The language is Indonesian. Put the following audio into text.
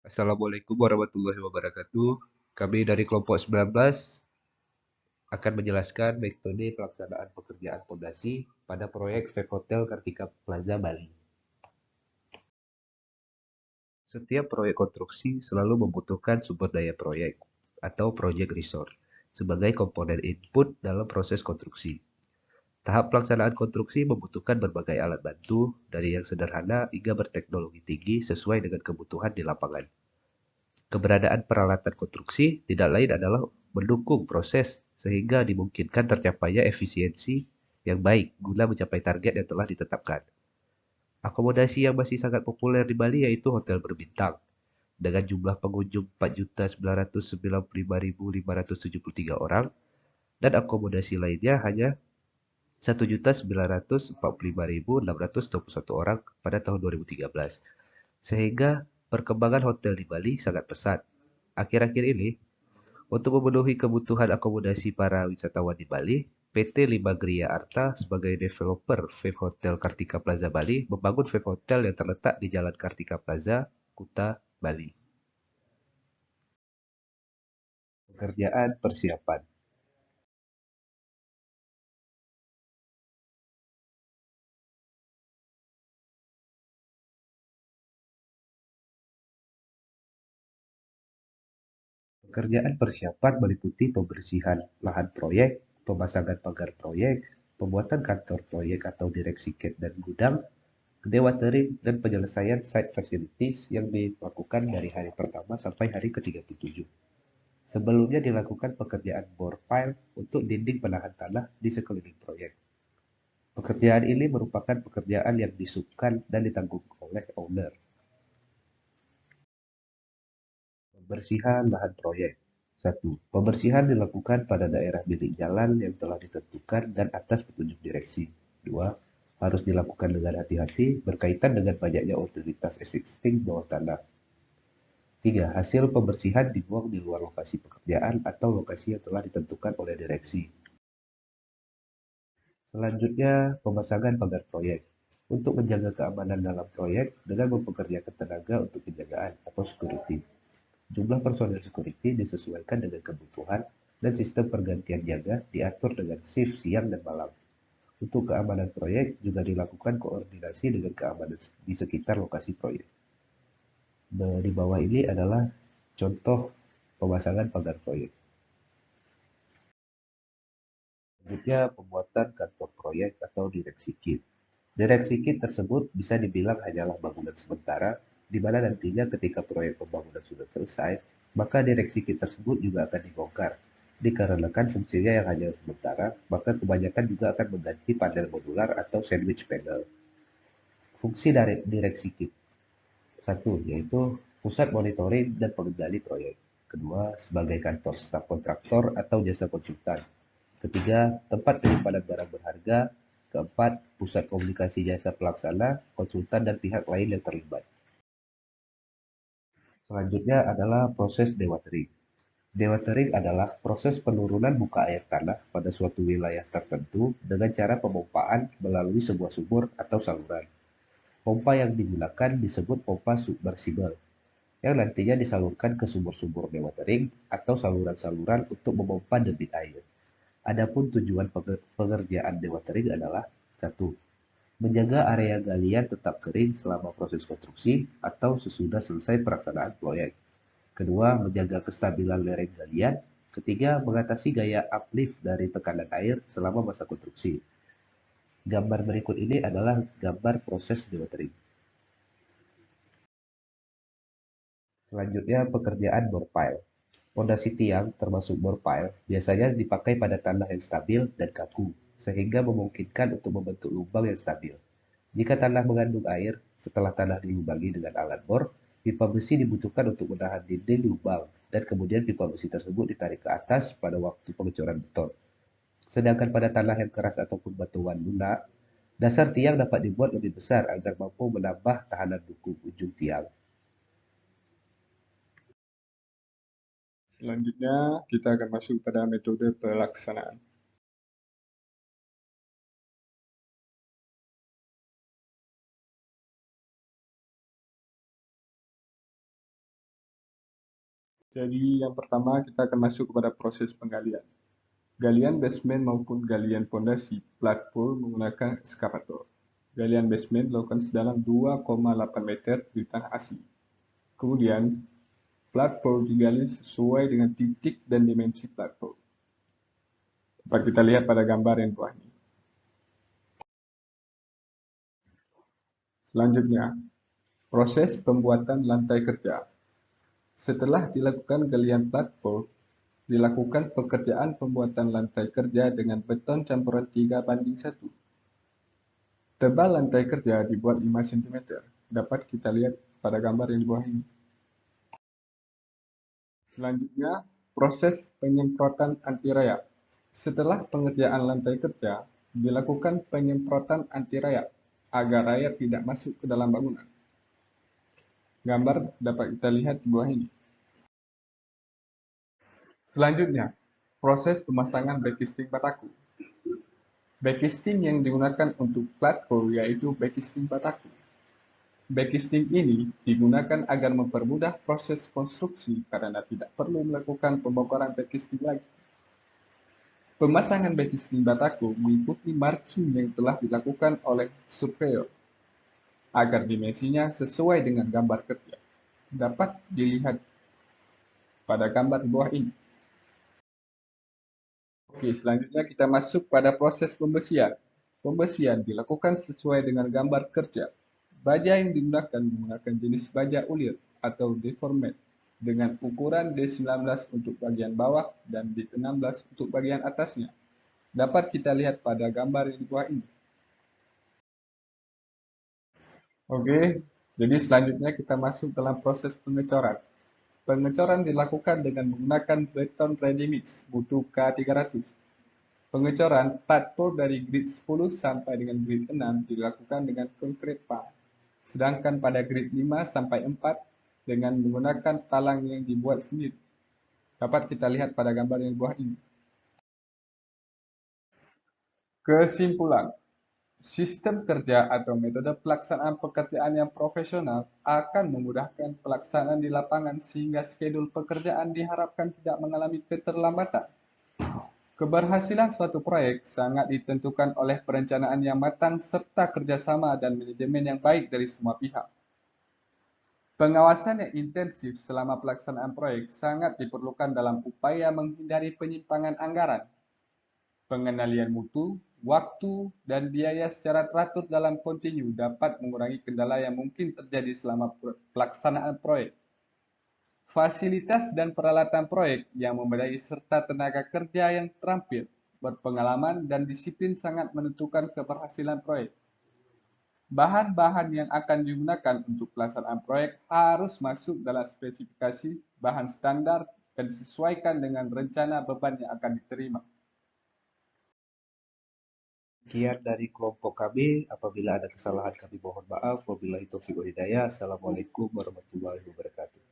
Assalamualaikum warahmatullahi wabarakatuh. Kami dari kelompok 19 akan menjelaskan metode pelaksanaan pekerjaan fondasi pada proyek Vape Hotel Kartika Plaza Bali. Setiap proyek konstruksi selalu membutuhkan sumber daya proyek atau project resource sebagai komponen input dalam proses konstruksi. Tahap pelaksanaan konstruksi membutuhkan berbagai alat bantu dari yang sederhana hingga berteknologi tinggi sesuai dengan kebutuhan di lapangan. Keberadaan peralatan konstruksi tidak lain adalah mendukung proses sehingga dimungkinkan tercapainya efisiensi yang baik guna mencapai target yang telah ditetapkan. Akomodasi yang masih sangat populer di Bali yaitu hotel berbintang dengan jumlah pengunjung 4.995.573 orang dan akomodasi lainnya hanya 1.945.621 orang pada tahun 2013. Sehingga perkembangan hotel di Bali sangat pesat. Akhir-akhir ini, untuk memenuhi kebutuhan akomodasi para wisatawan di Bali, PT Lima Gria Arta sebagai developer Vape Hotel Kartika Plaza Bali membangun Vape Hotel yang terletak di Jalan Kartika Plaza, Kuta, Bali. Pekerjaan persiapan. Pekerjaan persiapan meliputi pembersihan lahan proyek, pemasangan pagar proyek, pembuatan kantor proyek atau direksi CAD dan gudang, dewatering, dan penyelesaian site facilities yang dilakukan dari hari pertama sampai hari ke-37. Sebelumnya dilakukan pekerjaan bore pile untuk dinding penahan tanah di sekeliling proyek. Pekerjaan ini merupakan pekerjaan yang disubkan dan ditanggung oleh owner. Pembersihan lahan proyek. 1. Pembersihan dilakukan pada daerah bilik jalan yang telah ditentukan dan atas petunjuk direksi. 2. Harus dilakukan dengan hati-hati berkaitan dengan banyaknya utilitas existing bawah tanah. 3. Hasil pembersihan dibuang di luar lokasi pekerjaan atau lokasi yang telah ditentukan oleh direksi. Selanjutnya, pemasangan pagar proyek. Untuk menjaga keamanan dalam proyek dengan mempekerjakan tenaga untuk penjagaan atau security. Jumlah personel security disesuaikan dengan kebutuhan dan sistem pergantian jaga diatur dengan shift siang dan malam. Untuk keamanan proyek juga dilakukan koordinasi dengan keamanan di sekitar lokasi proyek. Di bawah ini adalah contoh pemasangan pagar proyek. Selanjutnya, pembuatan kantor proyek atau direksi kit. Direksi kit tersebut bisa dibilang hanyalah bangunan sementara, di mana nantinya ketika proyek pembangunan sudah selesai, maka direksi kit tersebut juga akan dibongkar. Dikarenakan fungsinya yang hanya sementara, maka kebanyakan juga akan mengganti panel modular atau sandwich panel. Fungsi dari direksi kit. Satu, yaitu pusat monitoring dan pengendali proyek. Kedua, sebagai kantor staf kontraktor atau jasa konsultan. Ketiga, tempat penyimpanan barang berharga. Keempat, pusat komunikasi jasa pelaksana, konsultan, dan pihak lain yang terlibat. Selanjutnya adalah proses dewatering. Dewatering adalah proses penurunan muka air tanah pada suatu wilayah tertentu dengan cara pemompaan melalui sebuah sumur atau saluran. Pompa yang digunakan disebut pompa submersible, yang nantinya disalurkan ke sumur-sumur dewatering atau saluran-saluran untuk memompa debit air. Adapun tujuan pengerjaan dewatering adalah 1. Menjaga area galian tetap kering selama proses konstruksi atau sesudah selesai pelaksanaan proyek. Kedua, menjaga kestabilan lereng galian. Ketiga, mengatasi gaya uplift dari tekanan air selama masa konstruksi. Gambar berikut ini adalah gambar proses dewatering. Selanjutnya, pekerjaan bore pile. Fondasi tiang, termasuk bore pile, biasanya dipakai pada tanah yang stabil dan kaku, sehingga memungkinkan untuk membentuk lubang yang stabil. Jika tanah mengandung air, setelah tanah dilubangi dengan alat bor, pipa besi dibutuhkan untuk menahan dinding lubang, dan kemudian pipa besi tersebut ditarik ke atas pada waktu pengecoran beton. Sedangkan pada tanah yang keras ataupun batuan lunak, dasar tiang dapat dibuat lebih besar agar mampu menambah tahanan dukung ujung tiang. Selanjutnya, kita akan masuk pada metode pelaksanaan. Jadi yang pertama kita akan masuk kepada proses penggalian. Galian basement maupun galian pondasi platform menggunakan ekskavator. Galian basement dilakukan sedalam 2,8 meter di tanah asli. Kemudian, platform digali sesuai dengan titik dan dimensi platform. Dapat kita lihat pada gambar yang bawah ini. Selanjutnya, proses pembuatan lantai kerja. Setelah dilakukan galian platform, dilakukan pekerjaan pembuatan lantai kerja dengan beton campuran 3:1. Tebal lantai kerja dibuat 5 cm. Dapat kita lihat pada gambar yang di bawah ini. Selanjutnya, proses penyemprotan anti rayap. Setelah pengerjaan lantai kerja, dilakukan penyemprotan anti rayap agar rayap tidak masuk ke dalam bangunan. Gambar dapat kita lihat di bawah ini. Selanjutnya, proses pemasangan backisting bataku. Backisting yang digunakan untuk platform yaitu backisting bataku. Backisting ini digunakan agar mempermudah proses konstruksi karena tidak perlu melakukan pembongkaran backisting lagi. Pemasangan backisting bataku mengikuti marking yang telah dilakukan oleh surveyor agar dimensinya sesuai dengan gambar kerja. Dapat dilihat pada gambar di bawah ini. Oke, selanjutnya kita masuk pada proses pembesian. Pembesian dilakukan sesuai dengan gambar kerja. Baja yang digunakan menggunakan jenis baja ulir atau deformate dengan ukuran D19 untuk bagian bawah dan D16 untuk bagian atasnya. Dapat kita lihat pada gambar yang di bawah ini. Oke, jadi selanjutnya kita masuk dalam proses pengecoran. Pengecoran dilakukan dengan menggunakan beton ready mix mutu K300. Pengecoran platform dari grid 10 sampai dengan grid 6 dilakukan dengan konkrit pump. Sedangkan pada grid 5 sampai 4 dengan menggunakan talang yang dibuat sendiri. Dapat kita lihat pada gambar yang di bawah ini. Kesimpulan, sistem kerja atau metode pelaksanaan pekerjaan yang profesional akan memudahkan pelaksanaan di lapangan sehingga skedul pekerjaan diharapkan tidak mengalami keterlambatan. Keberhasilan suatu proyek sangat ditentukan oleh perencanaan yang matang serta kerjasama dan manajemen yang baik dari semua pihak. Pengawasan yang intensif selama pelaksanaan proyek sangat diperlukan dalam upaya menghindari penyimpangan anggaran, pengendalian mutu, waktu, dan biaya secara teratur dalam kontinu dapat mengurangi kendala yang mungkin terjadi selama pelaksanaan proyek. Fasilitas dan peralatan proyek yang memadai serta tenaga kerja yang terampil, berpengalaman, dan disiplin sangat menentukan keberhasilan proyek. Bahan-bahan yang akan digunakan untuk pelaksanaan proyek harus masuk dalam spesifikasi bahan standar dan disesuaikan dengan rencana beban yang akan diterima. Sekian dari kelompok kami. Apabila ada kesalahan kami mohon maaf. Wabillahi taufiq wal hidayah. Assalamualaikum warahmatullahi wabarakatuh.